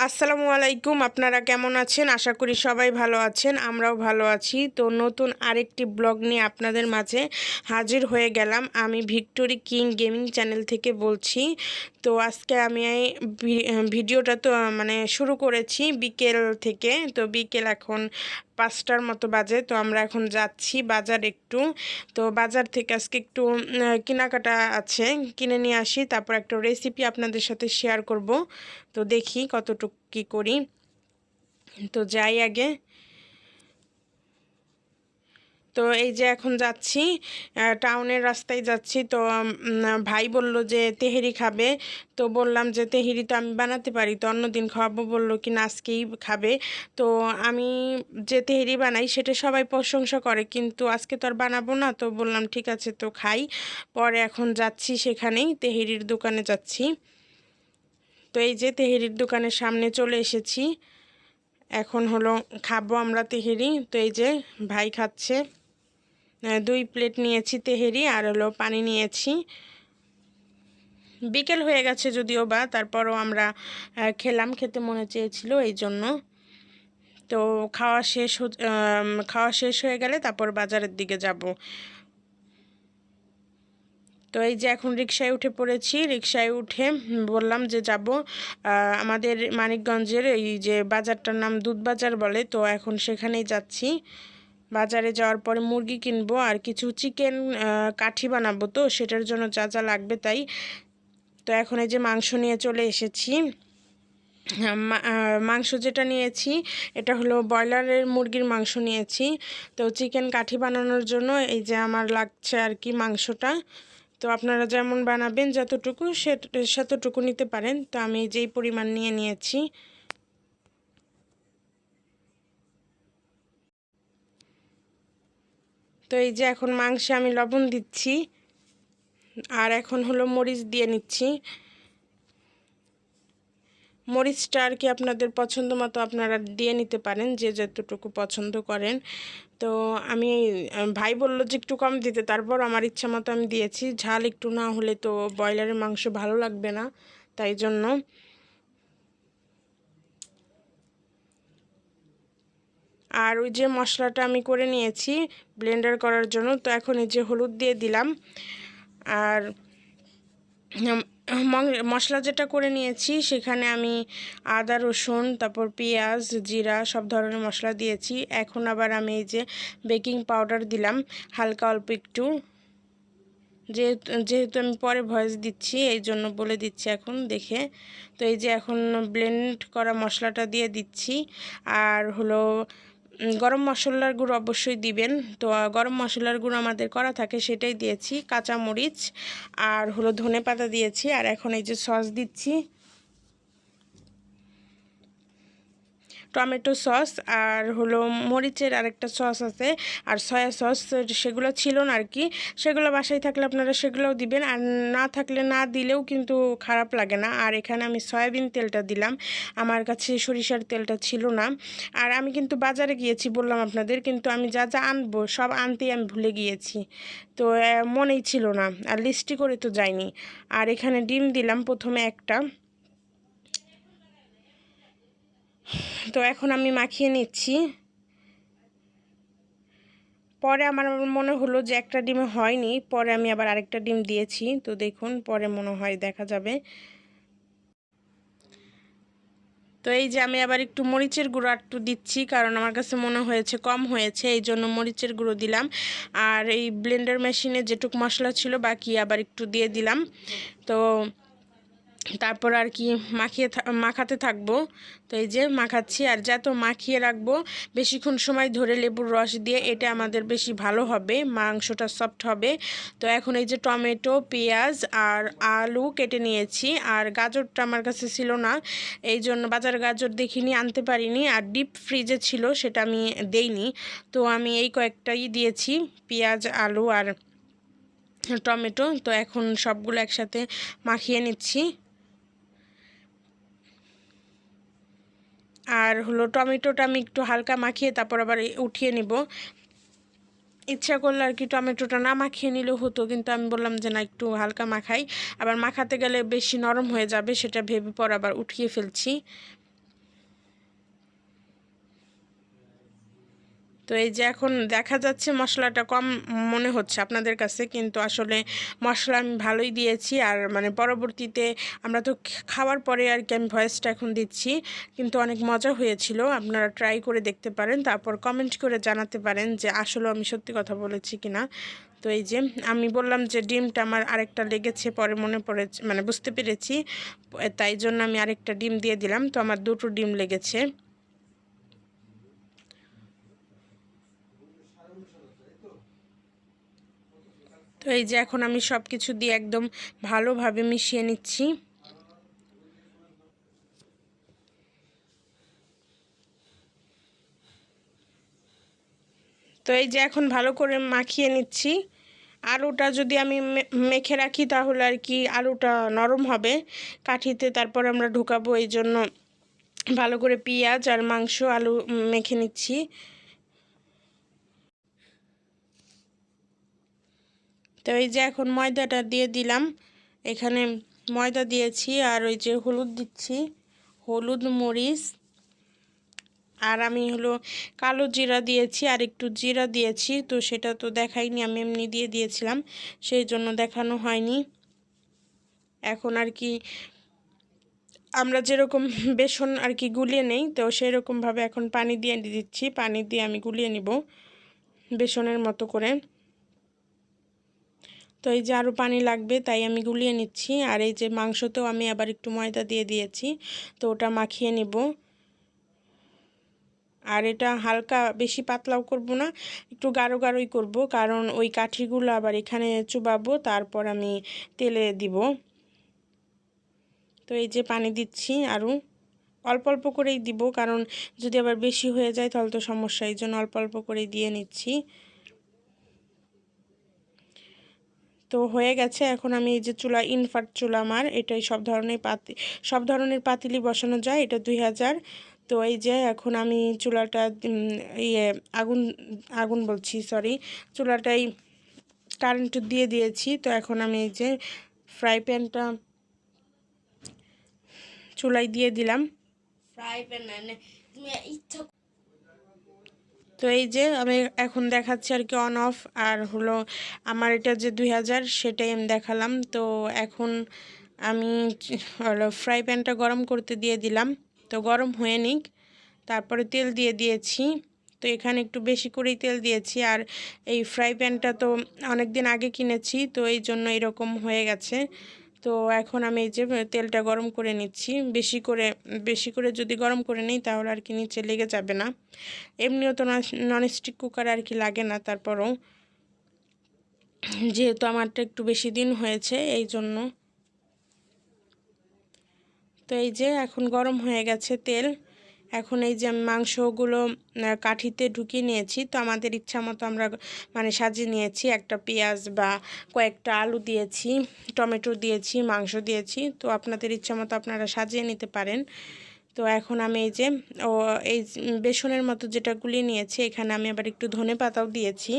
আসসালামু আলাইকুম। আপনারা কেমন আছেন? আশা করি সবাই ভালো আছেন, আমরাও ভালো আছি। তো নতুন আরেকটি ব্লগ নিয়ে আপনাদের মাঝে হাজির হয়ে গেলাম। আমি ভিক্টোরি কিং গেমিং চ্যানেল থেকে বলছি। তো আজকে আমি এই ভিডিওটা তো মানে শুরু করেছি বিকেল থেকে। তো বিকেল এখন 5টার মতো বাজে। তো আমরা এখন যাচ্ছি বাজার একটু। তো বাজার থেকে আজকে একটু কেনাকাটা আছে, কিনে নিয়ে আসি। তারপর একটা রেসিপি আপনাদের সাথে শেয়ার করব। তো দেখি কতটুকু কি করি। তো যাই আগে। তো এই যে এখন যাচ্ছি, টাউনের রাস্তায় যাচ্ছি। তো ভাই বলল যে তেহেরি খাবে। তো বললাম যে তেহেরি তো আমি বানাতে পারি, তো অন্যদিন খাওয়াবো। বললো কি না আজকেই খাবে। তো আমি যে তেহেরি বানাই সেটা সবাই প্রশংসা করে, কিন্তু আজকে তো আর বানাবো না। তো বললাম ঠিক আছে, তো খাই। পরে এখন যাচ্ছি, সেখানেই তেহেরির দোকানে যাচ্ছি। তো এই যে তেহেরির দোকানের সামনে চলে এসেছি। এখন হলো খাবো আমরা তেহেরি। তো এই যে ভাই খাচ্ছে। 2 প্লেট নিয়েছি তেহেরি, আর হলো পানি নিয়েছি। বিকেল হয়ে গেছে যদিও বা, তারপরও আমরা খেলাম, খেতে মনে চেয়েছিল এই জন্য। তো খাওয়া শেষ হয়ে গেলে তারপর বাজারের দিকে যাব। তো এই যে এখন রিকশায় উঠে পড়েছি। রিকশায় উঠে বললাম যে যাব আমাদের মানিকগঞ্জের এই যে বাজারটার নাম দুধ বাজার বলে। তো এখন সেখানেই যাচ্ছি। বাজারে যাওয়ার পরে মুরগি কিনবো আর কিছু চিকেন কাঠি বানাবো, তো সেটার জন্য যা যা লাগবে তাই। তো এখন এই যে মাংস নিয়ে চলে এসেছি। মাংস যেটা নিয়েছি এটা হলো ব্রয়লারের মুরগির মাংস নিয়েছি। তো চিকেন কাঠি বানানোর জন্য এই যে আমার লাগছে আর কি মাংসটা। তো আপনারা যেমন বানাবেন যতটুকু সেতটুকু নিতে পারেন। তো আমি যেই পরিমাণ নিয়ে নিয়েছি। তো এই যে এখন মাংসে আমি লবণ দিচ্ছি, আর এখন হলো মরিচ দিয়ে নিচ্ছি। মরিচটা আর কি আপনাদের পছন্দ মতো আপনারা দিয়ে নিতে পারেন, যে যতটুকু পছন্দ করেন। তো আমি ভাই বললো যে একটু কম দিতে, তারপর আমার ইচ্ছা মতো আমি দিয়েছি। ঝাল একটু না হলে তো ব্রয়লারের মাংস ভালো লাগবে না, তাই জন্য। আর ওই যে মশলাটা আমি করে নিয়েছি ব্লেন্ডার করার জন্য। তো এখন এই যে হলুদ দিয়ে দিলাম। আর মশলা যেটা করে নিয়েছি সেখানে আমি আদা রসুন তারপর পেঁয়াজ জিরা সব ধরনের মশলা দিয়েছি। এখন আবার আমি এই যে বেকিং পাউডার দিলাম হালকা অল্প একটু। যেহেতু আমি পরে ভয়েস দিচ্ছি এই জন্য বলে দিচ্ছি এখন দেখে। তো এই যে এখন ব্লেন্ড করা মশলাটা দিয়ে দিচ্ছি। আর হলো গরম মশলার গুঁড়ো অবশ্যই দিবেন। তো গরম মশলার গুঁড়ো আমাদের করা থাকে, সেটাই দিয়েছি। কাঁচামরিচ আর হলো ধনেপাতা দিয়েছি। আর এখন এই যে সস দিচ্ছি, টমেটো সস। আর হলো মরিচের আরেকটা সস আছে, আর সয়া সস, সেগুলো ছিল না আর কি। সেগুলো বাসায় থাকলে আপনারা সেগুলোও দিবেন, আর না থাকলে না দিলেও কিন্তু খারাপ লাগে না। আর এখানে আমি সয়াবিন তেলটা দিলাম, আমার কাছে সরিষার তেলটা ছিল না। আর আমি কিন্তু বাজারে গিয়েছি বললাম আপনাদের, কিন্তু আমি যা যা আনবো সব আনতেই আমি ভুলে গিয়েছি। তো মনেই ছিল না, আর লিস্টি করে তো যাইনি। আর এখানে ডিম দিলাম প্রথমে একটা। তো এখন আমি মাখিয়ে নিচ্ছি। পরে আমার মনে হলো যে একটা ডিমে হয়নি, পরে আমি আবার আরেকটা ডিম দিয়েছি। তো দেখুন পরে মনে হয় দেখা যাবে। তো এই যে আমি আবার একটু মরিচের গুঁড়ো একটু দিচ্ছি, কারণ আমার কাছে মনে হয়েছে কম হয়েছে, এই জন্য মরিচের গুঁড়ো দিলাম। আর এই ব্লেন্ডার মেশিনে যেটুকু মশলা ছিল বাকি আবার একটু দিয়ে দিলাম। তো তারপর আর কি মাখাতে থাকবো। তো এই যে মাখাচ্ছি, আর যত মাখিয়ে রাখবো বেশিক্ষণ সময় ধরে লেবুর রস দিয়ে, এটা আমাদের বেশি ভালো হবে, মাংসটা সফট হবে। তো এখন এই যে টমেটো পেঁয়াজ আর আলু কেটে নিয়েছি। আর গাজরটা আমার কাছে ছিল না, এই জন্য বাজার গাজর দেখিনি, আনতে পারিনি। আর ডিপ ফ্রিজে ছিল, সেটা আমি দেইনি। তো আমি এই কয়েকটাই দিয়েছি, পেঁয়াজ আলু আর টমেটো। তো এখন সবগুলো একসাথে মাখিয়ে নিচ্ছি। আর হলো টমেটোটা আমি একটু হালকা মাখিয়ে তারপর আবার উঠিয়ে নিব। ইচ্ছা করলে আর কি টমেটোটা না মাখিয়ে নিলেও হতো, কিন্তু আমি বললাম যে না একটু হালকা মাখাই, আবার মাখাতে গেলে বেশি নরম হয়ে যাবে, সেটা ভেবে পর আবার উঠিয়ে ফেলছি। তো এই যে এখন দেখা যাচ্ছে মশলাটা কম মনে হচ্ছে আপনাদের কাছে, কিন্তু আসলে মশলা আমি ভালোই দিয়েছি। আর মানে পরবর্তীতে আমরা তো খাওয়ার পরে আর কি আমি ভয়েসটা এখন দিচ্ছি, কিন্তু অনেক মজা হয়েছিল। আপনারা ট্রাই করে দেখতে পারেন, তারপর কমেন্ট করে জানাতে পারেন যে আসলে আমি সত্যি কথা বলেছি কিনা। তো এই যে আমি বললাম যে ডিমটা আমার আরেকটা লেগেছে, পরে মনে পড়েছে, মানে বুঝতে পেরেছি, তাই জন্য আমি আরেকটা ডিম দিয়ে দিলাম। তো আমার দুটো ডিম লেগেছে। তো এই যে এখন আমি সব কিছু দিয়ে একদম ভালোভাবে মিশিয়ে নিচ্ছি। তো এই যে এখন ভালো করে মাখিয়ে নিচ্ছি। আলুটা যদি আমি মেখে রাখি তাহলে আর কি আলুটা নরম হবে কাঠিতে, তারপর আমরা ঢুকাবো। এই জন্য ভালো করে পেঁয়াজ আর মাংস আলু মেখে নিচ্ছি। তো এই যে এখন ময়দাটা দিয়ে দিলাম, এখানে ময়দা দিয়েছি, আর ওই যে হলুদ দিচ্ছি, হলুদ মরিচ, আর আমি হলো কালো জিরা দিয়েছি, আর একটু জিরা দিয়েছি। তো সেটা তো দেখাইনি, আমি এমনি দিয়ে দিয়েছিলাম, সেই জন্য দেখানো হয়নি। এখন আর কি আমরা যেরকম বেসন আর কি গুলিয়ে নেই, তো সেই রকমভাবে এখন পানি দিয়ে দিচ্ছি, পানি দিয়ে আমি গুলিয়ে নিব বেসনের মতো করে। তো এই যে আরও পানি লাগবে, তাই আমি গুলিয়ে নিচ্ছি। আর এই যে মাংসতেও আমি আবার একটু ময়দা দিয়ে দিয়েছি, তো ওটা মাখিয়ে নিব। আর এটা হালকা বেশি পাতলাও করব না, একটু গাঢ় গাঢ়ই করব, কারণ ওই কাঠিগুলো আবার এখানে চুবাবো, তারপর আমি তেলে দিব। তো এই যে পানি দিচ্ছি, আরও অল্প অল্প করেই দিব, কারণ যদি আবার বেশি হয়ে যায় তাহলে তো সমস্যা, এই জন্য অল্প অল্প করেই দিয়ে নিচ্ছি। তো হয়ে গেছে। এখন আমি এই যে চুলা, ইনফ্রাট চুলা আমার, এটাই সব ধরনের পাতিলি বসানো যায়, এটা 2000। তো এই যে এখন আমি চুলাটা ইয়ে আগুন আগুন বলছি সরি, চুলাটাই কারেন্ট দিয়ে দিয়েছি। তো এখন আমি এই যে ফ্রাই প্যানটা চুলায় দিয়ে দিলাম। ফ্রাই প্যান তো এই যে আমি এখন দেখাচ্ছি আর কি অন অফ, আর হলো আমার এটা যে 2000 সেটাই আমি দেখালাম। তো এখন আমি হলো ফ্রাই প্যানটা গরম করতে দিয়ে দিলাম, তো গরম হয়ে নিক। তারপরে তেল দিয়ে দিয়েছি, তো এখানে একটু বেশি করেই তেল দিয়েছি। আর এই ফ্রাই প্যানটা তো অনেক দিন আগে কিনেছি, তো এই জন্য এরকম হয়ে গেছে। তো এখন আমি এই যে তেলটা গরম করে নিচ্ছি, বেশি করে যদি গরম করে নিই তাহলে আর কি নিচে লেগে যাবে না। এমনিও তো ননস্টিক কুকার আর কি লাগে না, তারপরও যেহেতু আমারটা একটু বেশি দিন হয়েছে এই জন্য। তো এই যে এখন গরম হয়ে গেছে তেল। এখন এই যে আমি মাংসগুলো কাঠিতে ঢুকিয়ে নিয়েছি, তো আমাদের ইচ্ছা মতো আমরা মানে সাজিয়ে নিয়েছি। একটা পেঁয়াজ বা কয়েকটা আলু দিয়েছি, টমেটো দিয়েছি, মাংস দিয়েছি, তো আপনাদের ইচ্ছা মতো আপনারা সাজিয়ে নিতে পারেন। তো এখন আমি এই যে এই বেসনের মতো যেটা গুলিয়ে নিয়েছি, এখানে আমি আবার একটু ধনেপাতাও দিয়েছি,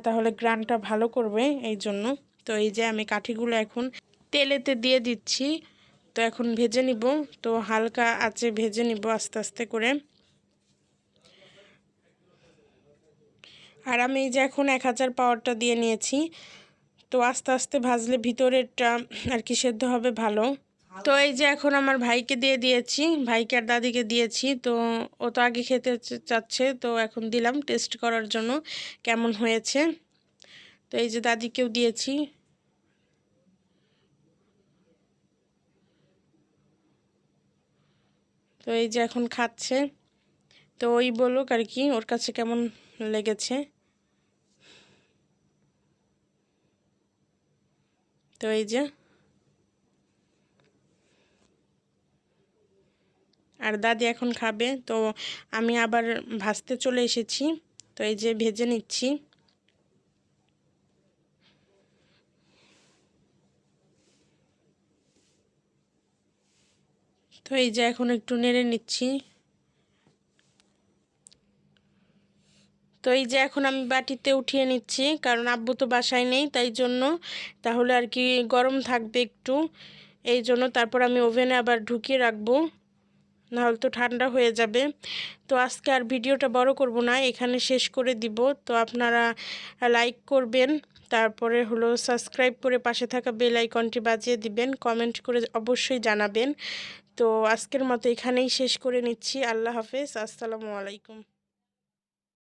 তাহলে গ্রানটা ভালো করবে এই জন্য। তো এই যে আমি কাঠিগুলো এখন তেলেতে দিয়ে দিচ্ছি, তো এখন ভেজে নিব। তো হালকা আঁচে ভেজে নিব আস্তে আস্তে করে। আর আমি এই যে এখন 1000 পাওয়ারটা দিয়ে নিয়েছি, তো আস্তে আস্তে ভাজলে ভিতরেরটা আর কি সেদ্ধ হবে ভালো। তো এই যে এখন আমার ভাইকে দিয়ে দিয়েছি, ভাইকে আর দাদিকে দিয়েছি। তো ও তো আগে খেতে চাচ্ছে, তো এখন দিলাম টেস্ট করার জন্য কেমন হয়েছে। তো এই যে দাদিকেও দিয়েছি। তো এই যে এখন খাচ্ছে, তো ওই বলুক আর কি ওর কাছে কেমন লেগেছে। তো এই যে আর দাদি এখন খাবে, তো আমি আবার ভাজতে চলে এসেছি। তো এই যে ভেজে নিচ্ছি। তো এই যে এখন একটু নেড়ে নিচ্ছি। তো এই যে এখন আমি বাটিতে উঠিয়ে নিচ্ছি, কারণ আব্বু তো বাসায় নেই, তাই জন্য তাহলে আর কি গরম থাকবে একটু, এই জন্য। তারপর আমি ওভেনে আবার ঢুকিয়ে রাখবো নাহলে তো ঠান্ডা হয়ে যাবে। তো আজকে আর ভিডিওটা বড় করব না, এখানে শেষ করে দিব। তো আপনারা লাইক করবেন, তারপরে হলো সাবস্ক্রাইব করে পাশে থাকা বেল আইকনটি বাজিয়ে দিবেন, কমেন্ট করে অবশ্যই জানাবেন। তো আজকের মতো এখানেই শেষ করে নিচ্ছি। আল্লাহ হাফেজ, আসসালামু আলাইকুম।